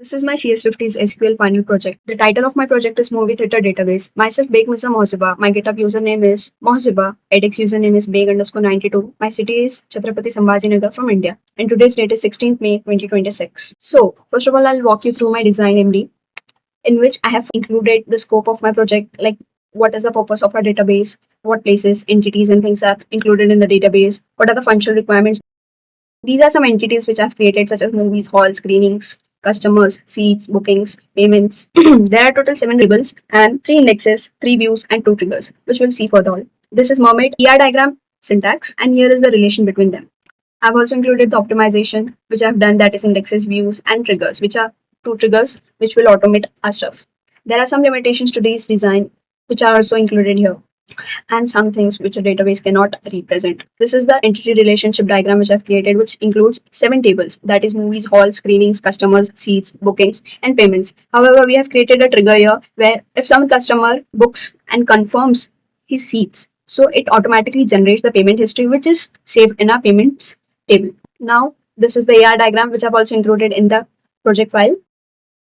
This is my CS50s SQL final project. The title of my project is Movie Theater Database. Myself, Beg Mr. Mohsiba. My GitHub username is Mohsiba. edX username is Beg underscore 92. My city is Chhatrapati Sambhajinagar from India. And today's date is 16th May 2026. So, first of all, I'll walk you through my design MD, in which I have included the scope of my project, like what is the purpose of our database, what places, entities, and things are included in the database, what are the functional requirements. These are some entities which I've created, such as movies, hall, screenings, customers, seats, bookings, payments. There are total 7 tables and 3 indexes, 3 views, and 2 triggers, which we'll see further on. This is Mermaid ER diagram syntax, and here is the relation between them. I've also included the optimization, which I've done, that is indexes, views, and triggers, which are 2 triggers which will automate our stuff. There are some limitations to this design, which are also included here, and some things which a database cannot represent. This is the entity relationship diagram which I've created, which includes 7 tables, that is movies, halls, screenings, customers, seats, bookings, and payments. However, we have created a trigger here where if some customer books and confirms his seats, so it automatically generates the payment history, which is saved in our payments table. Now, this is the AR diagram which I've also included in the project file.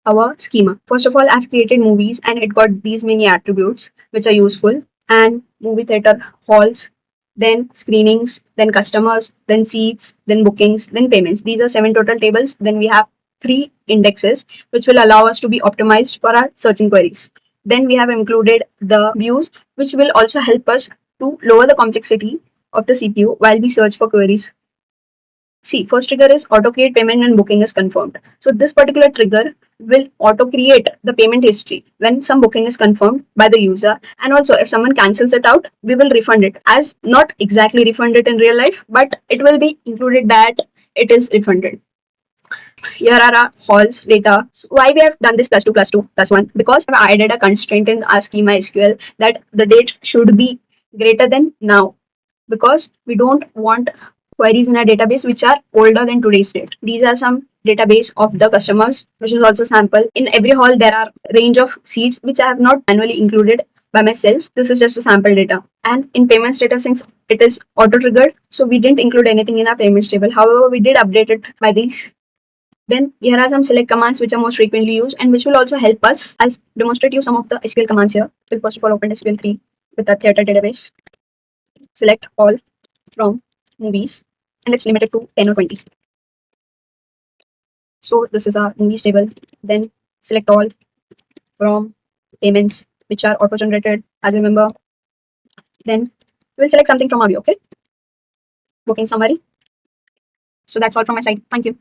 Our schema. First of all, I've created movies and it got these many attributes which are useful, and movie theater halls, then screenings, then customers, then seats, then bookings, then payments. These are 7 total tables. Then we have 3 indexes which will allow us to be optimized for our searching queries. Then we have included the views which will also help us to lower the complexity of the CPU while we search for queries. See, first trigger is auto create payment and booking is confirmed. So this particular trigger will auto create the payment history when some booking is confirmed by the user. And also if someone cancels it out, we will refund it, as not exactly refunded in real life, but it will be included that it is refunded. Here are our halls data. So why we have done this +2 +2 +1? Because I've added a constraint in our schema SQL that the date should be greater than now, because we don't want queries in a database which are older than today's date. These are some database of the customers, which is also sample. In every hall, there are range of seats which I have not manually included by myself. This is just a sample data. And in payments data, since it is auto triggered, so we didn't include anything in our payments table. However, we did update it by these. Then here are some select commands which are most frequently used and which will also help us. I'll demonstrate you some of the SQL commands here. We'll first of all open SQL3 with the theater database. Select all from movies, and let's limit it to 10 or 20. So this is our movies table. Then select all from payments, which are auto generated, as you remember. Then we'll select something from our view, okay? Booking summary. So that's all from my side. Thank you.